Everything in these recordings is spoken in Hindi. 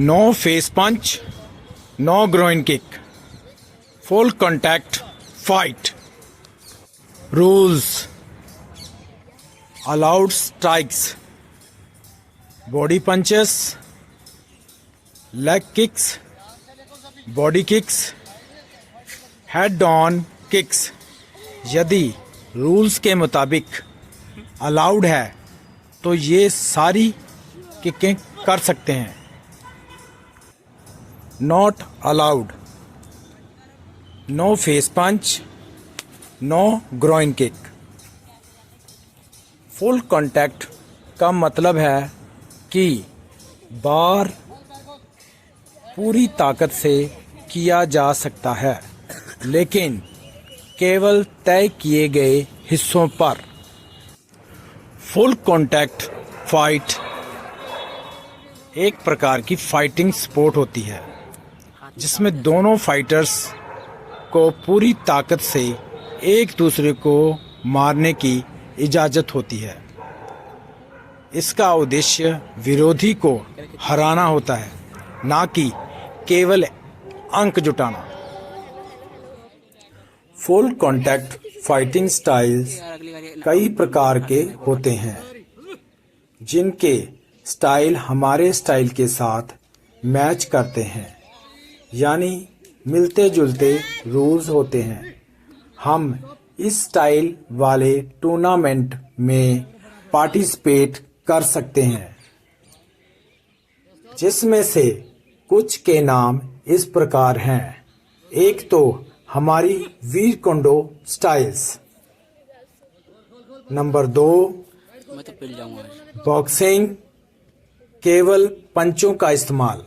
No face punch, no groin kick. Full contact fight. Rules: allowed strikes, body punches, leg kicks, body kicks, head on kicks. यदि रूल्स के मुताबिक अलाउड है तो ये सारी किकें कर सकते हैं. Not allowed: no face punch, no groin kick. Full contact का मतलब है कि बार पूरी ताकत से किया जा सकता है, लेकिन केवल तय किए गए हिस्सों पर. फुल कांटेक्ट फाइट एक प्रकार की फाइटिंग स्पोर्ट होती है जिसमें दोनों फाइटर्स को पूरी ताकत से एक दूसरे को मारने की इजाज़त होती है. इसका उद्देश्य विरोधी को हराना होता है, ना कि केवल अंक जुटाना. फुल कांटेक्ट फाइटिंग स्टाइल्स कई प्रकार के होते हैं, जिनके स्टाइल हमारे स्टाइल के साथ मैच करते हैं, यानी मिलते जुलते रूल्स होते हैं. हम इस स्टाइल वाले टूर्नामेंट में पार्टिसिपेट कर सकते हैं, जिसमें से कुछ के नाम इस प्रकार हैं. एक तो हमारी वीर कोंडो स्टाइल्स. नंबर 2 बॉक्सिंग, केवल पंचों का इस्तेमाल.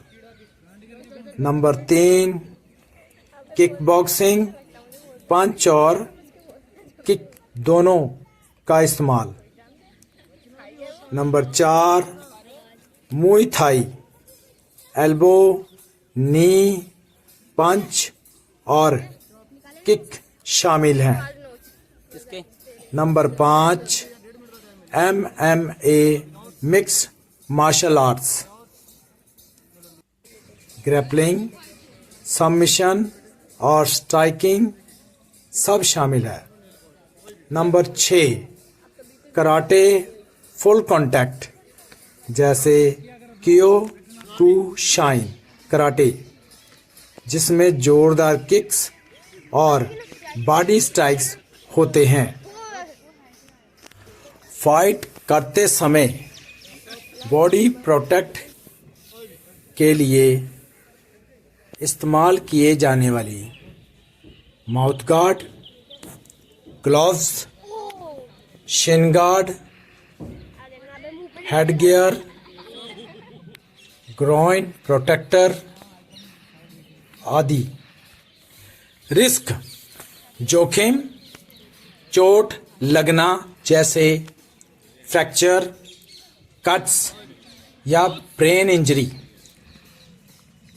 नंबर 3 किक बॉक्सिंग, पंच और किक दोनों का इस्तेमाल. नंबर 4 मुई थाई, एल्बो, नी, पंच और किक शामिल हैं. Number 5 MMA mix martial arts, grappling, submission और स्ट्राइकिंग सब शामिल है. नंबर 6 कराटे फुल कांटेक्ट, जैसे कियो टू शाइन कराटे, जिसमें जोरदार किक्स और बॉडी स्ट्राइक्स होते हैं. फाइट करते समय बॉडी प्रोटेक्ट के लिए इस्तेमाल किए जाने वाली mouth guard, gloves, shin guard, head gear, groin protector आदि. रिस्क जोखिम: चोट लगना जैसे फ्रैक्चर, कट्स या ब्रेन इंजरी.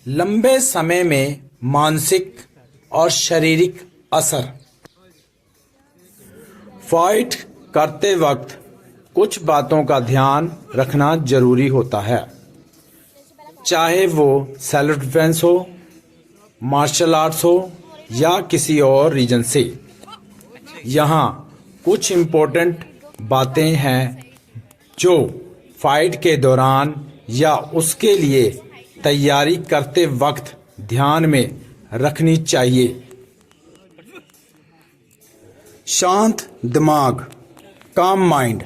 लंबे समय में मानसिक और शारीरिक असर. फाइट करते वक्त कुछ बातों का ध्यान रखना जरूरी होता है, चाहे वो सेल्फ डिफेंस हो, मार्शल आर्ट्स हो या किसी और रीजन से. यहाँ कुछ इम्पोर्टेंट बातें हैं जो फाइट के दौरान या उसके लिए तैयारी करते वक्त ध्यान में रखनी चाहिए. शांत दिमाग, काम माइंड,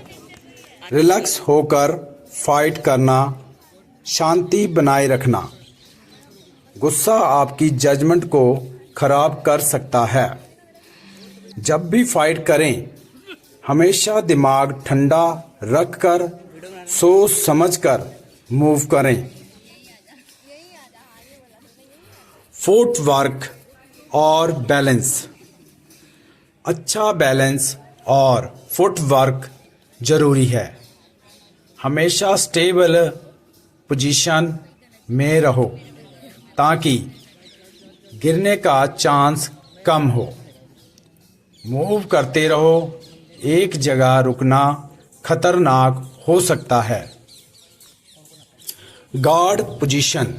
रिलैक्स होकर फाइट करना, शांति बनाए रखना. गुस्सा आपकी जजमेंट को खराब कर सकता है. जब भी फाइट करें हमेशा दिमाग ठंडा रखकर सोच समझकर मूव करें. फुट वर्क और बैलेंस. अच्छा बैलेंस और फुट वर्क जरूरी है. हमेशा स्टेबल पोजीशन में रहो ताकि गिरने का चांस कम हो. मूव करते रहो, एक जगह रुकना खतरनाक हो सकता है. Guard position.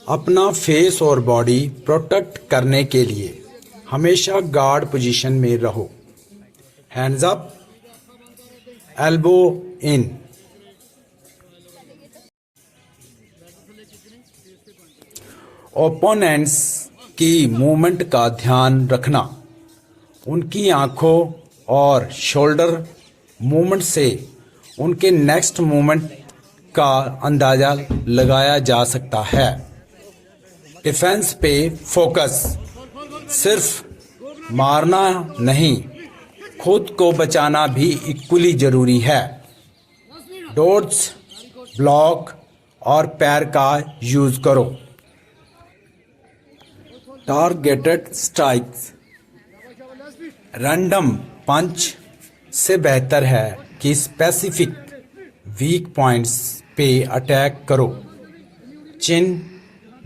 अपना फेस और बॉडी प्रोटेक्ट करने के लिए हमेशा गार्ड पोजीशन में रहो। हैंड्स अप, एल्बो इन। ओपोनेंट्स की मूवमेंट का ध्यान रखना। उनकी आंखों और शोल्डर मूवमेंट से उनके नेक्स्ट मूवमेंट का अंदाजा लगाया जा सकता है। डिफेंस पे फोकस। सिर्फ मारना नहीं, खुद को बचाना भी इक्वली जरूरी है। डॉट्स, ब्लॉक और पैर का यूज करो। Targeted strikes. रैंडम पंच से बेहतर है कि स्पेसिफिक वीक पॉइंट्स पे अटैक करो। चिन,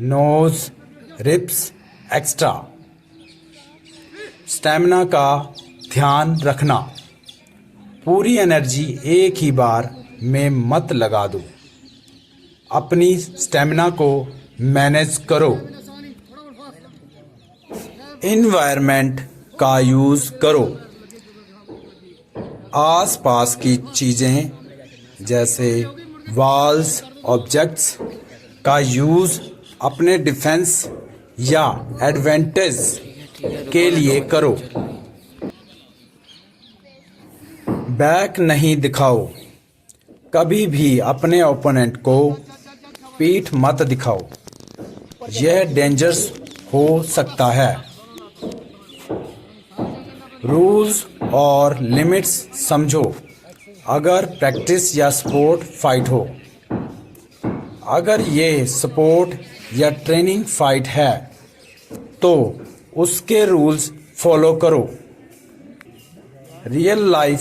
नोज, रिब्स एक्स्ट्रा। स्टैमिना का ध्यान रखना। पूरी एनर्जी एक ही बार में मत लगा दो। अपनी स्टैमिना को मैनेज करो। इन्वायरमेंट का यूज करो। आसपास की चीजें जैसे वॉल्स, ऑब्जेक्ट्स का यूज अपने डिफेंस या एडवांटेज के लिए करो। बैक नहीं दिखाओ। कभी भी अपने ओपोनेंट को पीठ मत दिखाओ, यह डेंजरस हो सकता है। रूल्स और लिमिट्स समझो। अगर प्रैक्टिस या स्पोर्ट फाइट हो, अगर ये स्पोर्ट या ट्रेनिंग फाइट है तो उसके रूल्स फॉलो करो। रियल लाइफ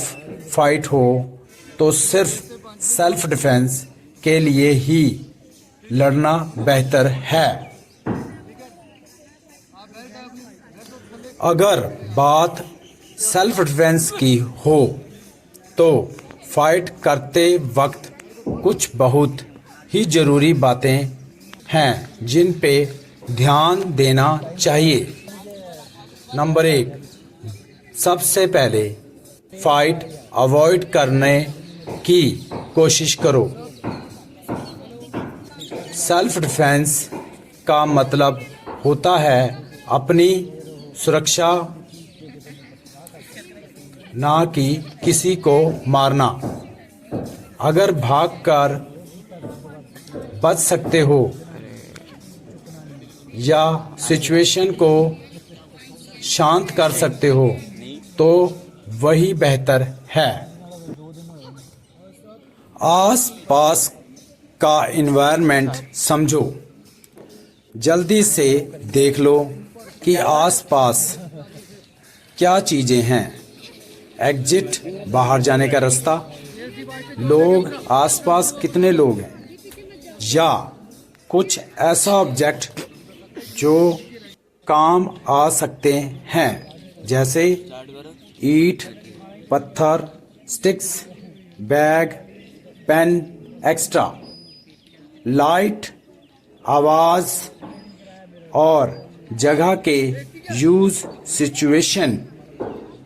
फाइट हो तो सिर्फ सेल्फ डिफेंस के लिए ही लड़ना बेहतर है। अगर बात सेल्फ डिफेंस की हो तो फाइट करते वक्त कुछ बहुत ही जरूरी बातें हैं जिन पे ध्यान देना चाहिए। नंबर 1, सबसे पहले फाइट अवॉइड करने की कोशिश करो। सेल्फ डिफेंस का मतलब होता है अपनी सुरक्षा, ना कि किसी को मारना। अगर भागकर बच सकते हो या सिचुएशन को शांत कर सकते हो तो वही बेहतर है। आस पास का एनवायरनमेंट समझो। जल्दी से देख लो कि आस पास क्या चीजें हैं। एग्जिट, बाहर जाने का रास्ता, लोग, आसपास कितने लोग हैं, या कुछ ऐसा ऑब्जेक्ट जो काम आ सकते हैं जैसे ईंट, पत्थर, sticks, bag, pen extra. Light, आवाज और जगह के यूज सिचुएशन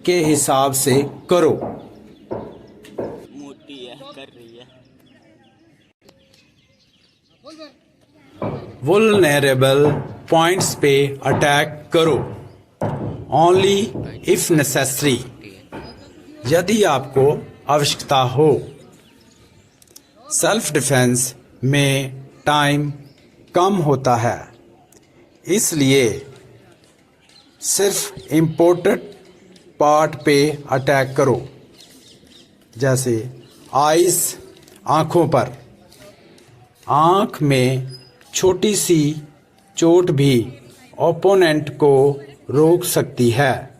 के हिसाब से करो। मोटी है, कर रही है। वुल्नरेबल पॉइंट्स पे अटैक करो। ओनली इफ नेसेसरी, यदि आपको आवश्यकता हो। सेल्फ डिफेंस में टाइम कम होता है, इसलिए सिर्फ इम्पोर्टेंट पार्ट पे अटैक करो, जैसे आइस, आंखों पर। आंख में छोटी सी चोट भी ओपोनेंट को रोक सकती है।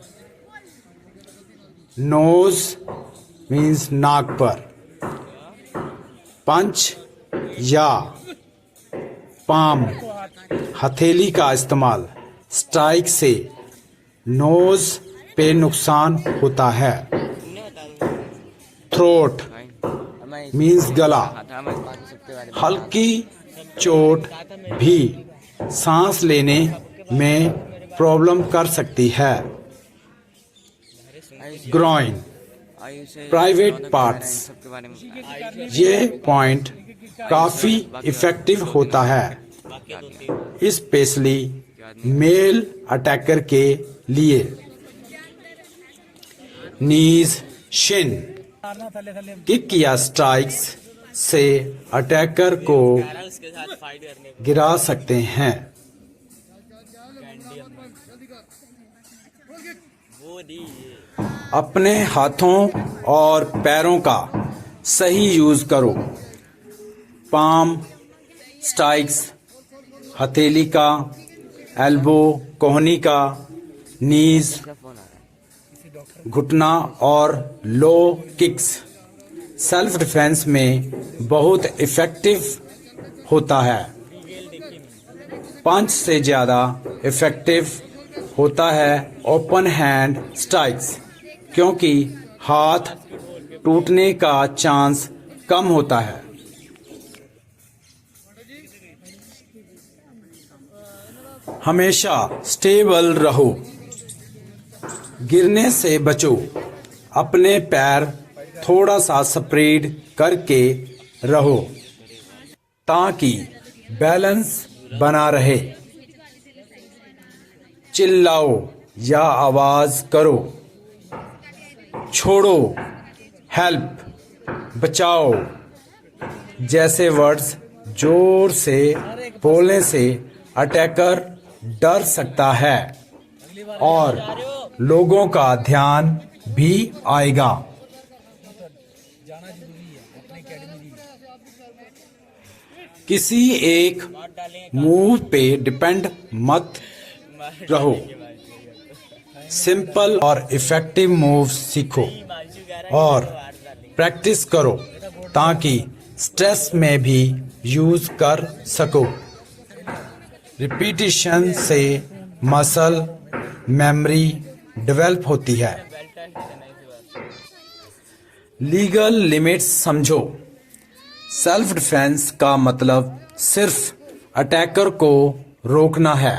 नोज मीन्स नाक पर। पंच या पाम, हथेली का इस्तेमाल स्ट्राइक से नोज पे नुकसान होता है। थ्रोट मीन्स गला। हल्की चोट भी सांस लेने में प्रॉब्लम कर सकती है। ग्रॉइन, प्राइवेट पार्ट्स, ये पॉइंट काफी इफेक्टिव होता है स्पेशली मेल अटैकर के लिए। नीज, शिन, किक या स्ट्राइक्स से अटैकर को गिरा सकते हैं। अपने हाथों और पैरों का सही यूज करो। पाम स्ट्राइक्स, हथेली का, एल्बो, कोहनी का, नीज, घुटना और लो किक्स सेल्फ डिफेंस में बहुत इफेक्टिव होता है। पंच से ज्यादा इफेक्टिव होता है ओपन हैंड स्ट्राइक्स, क्योंकि हाथ टूटने का चांस कम होता है। हमेशा स्टेबल रहो, गिरने से बचो। अपने पैर थोड़ा सा स्प्रेड करके रहो ताकि बैलेंस बना रहे। चिल्लाओ या आवाज करो, छोड़ो, हेल्प, बचाओ जैसे वर्ड्स जोर से बोलने से अटैकर डर सकता है और लोगों का ध्यान भी आएगा। किसी एक मूव पे डिपेंड मत रहो। सिंपल और इफेक्टिव मूव सीखो और प्रैक्टिस करो ताकि स्ट्रेस में भी यूज कर सको। रिपीटिशन से मसल मेमोरी डेवलप होती है। लीगल लिमिट्स समझो। सेल्फ डिफेंस का मतलब सिर्फ अटैकर को रोकना है,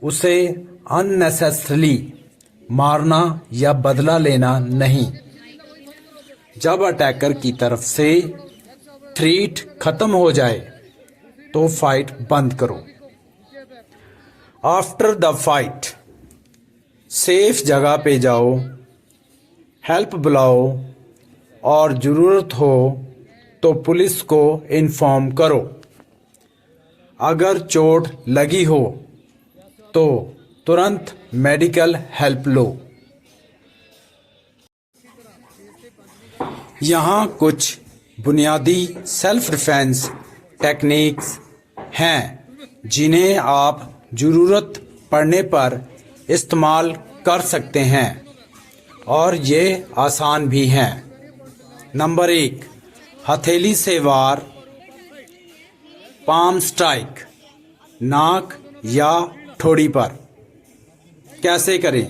उसे अननेसेसरली मारना या बदला लेना नहीं। जब अटैकर की तरफ से थ्रेट खत्म हो जाए तो फाइट बंद करो। आफ्टर द फाइट सेफ जगह पे जाओ, हेल्प बुलाओ और जरूरत हो तो पुलिस को इन्फॉर्म करो। अगर चोट लगी हो तो तुरंत मेडिकल हेल्प लो। यहाँ कुछ बुनियादी सेल्फ डिफेंस टेक्निक्स हैं जिन्हें आप जरूरत पड़ने पर इस्तेमाल कर सकते हैं और ये आसान भी हैं। नंबर 1, हथेली से वार, पाम स्ट्राइक, नाक या ठोड़ी पर। कैसे करें?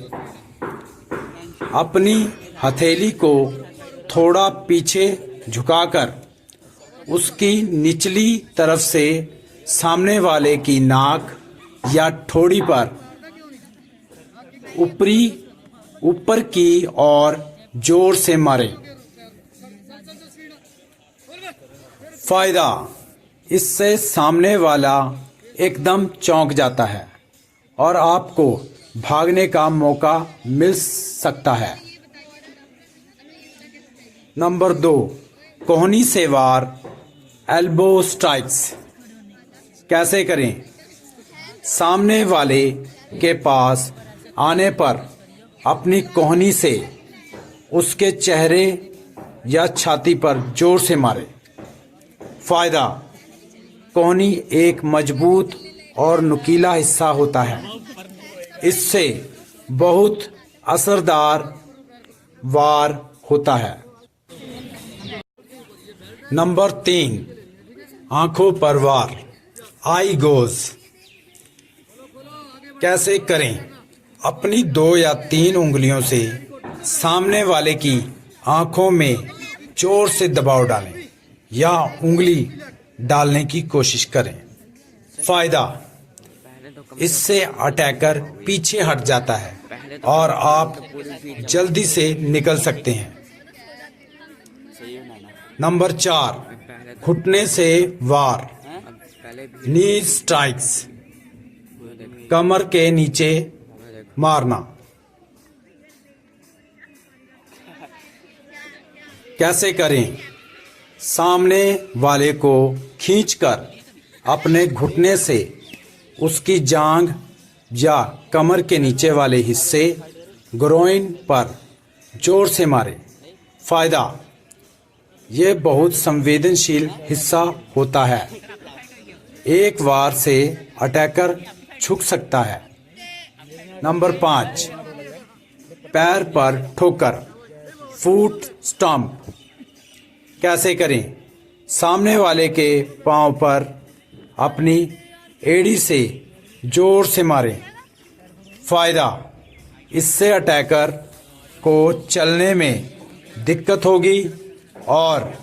अपनी हथेली को थोड़ा पीछे झुकाकर उसकी निचली तरफ से सामने वाले की नाक या ठोड़ी पर ऊपर की ओर जोर से मारें। फायदा, इससे सामने वाला एकदम चौंक जाता है और आपको भागने का मौका मिल सकता है। नंबर 2, कोहनी से वार, एल्बो स्ट्राइक्स। कैसे करें? सामने वाले के पास आने पर अपनी कोहनी से उसके चेहरे या छाती पर जोर से मारें। फायदा, कोहनी एक मजबूत और नुकीला हिस्सा होता है, इससे बहुत असरदार वार होता है। नंबर 3, आंखों पर वार, आई गोज। कैसे करें? अपनी 2 या 3 उंगलियों से सामने वाले की आंखों में जोर से दबाव डालें या उंगली डालने की कोशिश करें। फायदा, इससे अटैकर पीछे हट जाता है और आप जल्दी से निकल सकते हैं। नंबर 4, घुटने से वार, नी स्ट्राइक्स, कमर के नीचे मारना। कैसे करें? सामने वाले को खींचकर अपने घुटने से उसकी जांघ या कमर के नीचे वाले हिस्से ग्रोइन पर जोर से मारें। फायदा, ये बहुत संवेदनशील हिस्सा होता है। एक वार से अटैकर झुक सकता है। नंबर 5, पैर पर ठोकर, फुट स्टंप। कैसे करें? सामने वाले के पांव पर अपनी एड़ी से जोर से मारें। फायदा, इससे अटैकर को चलने में दिक्कत होगी और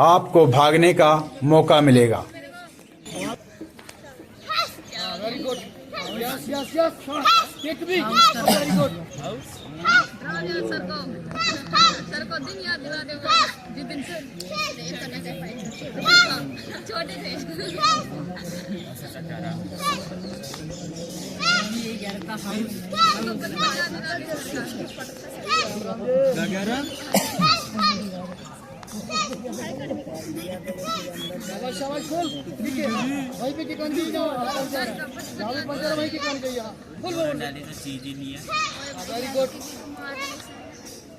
आपको भागने का मौका मिलेगा। सर को दिन याद दिला दे जिस दिन से छोटे थे। शाबाश खोल ठीक है भाई पे टिकान दी जाओ जाओ पंजरा भाई टिकान गई खोल बोल डाली तो चीज ही नहीं है। वेरी गुड,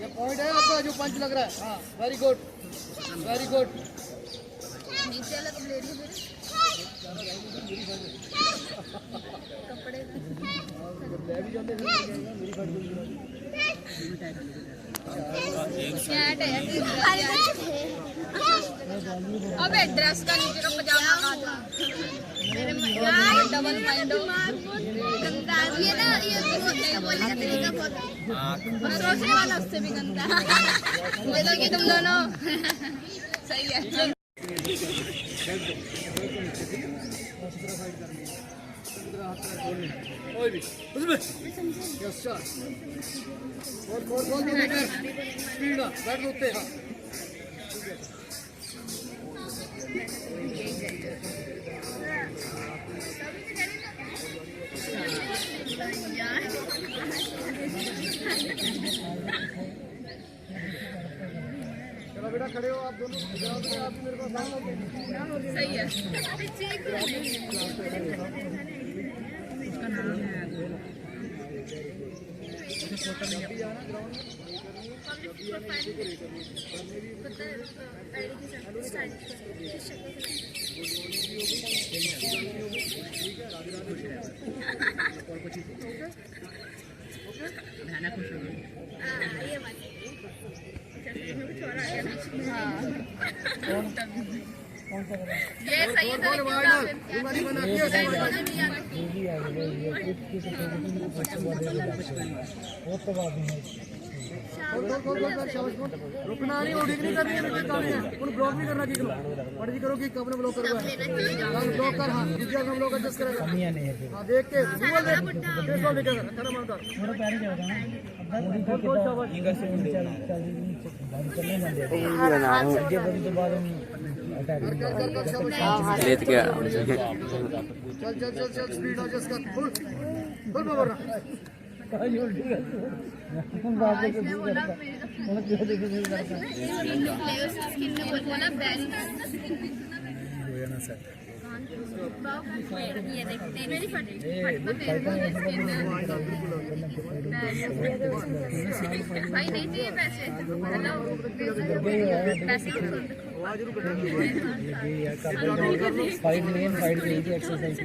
ये पॉइंट है आपका जो पंच लग रहा है। हां वेरी गुड वेरी गुड। नीचे वाला को ले रही है कपड़े ले भी जाते मेरी फट अबे ड्रेस का नीचे का पजामा काटा मेरे यार डबल माइंडो गंदा ये ना ये बोलने का तरीका बहुत और सोचने वाला उससे भी गंदा मुझे तो कि तुम दोनों सही है। ओए भी उसमें यस सर और मीटर स्पीड ना बैठ होते हैं। चलो बेटा खड़े हो आप दोनों, आप मेरे पास सही है। ये सही है रुकना नहीं, ऑडिट नहीं करनी है, ब्लॉक नहीं करना किसी को करो कि कब ने ब्लॉक करो ब्लॉक कर। हाँ हम लोग एडजस्ट करेगा। हाँ देख के लेट गया। चल चल चल चल स्पीड एडजस्ट कर फुल फुल पावर भाई नहीं चाहिए पैसे। फाइट नहीं, फाइट एक्सरसाइज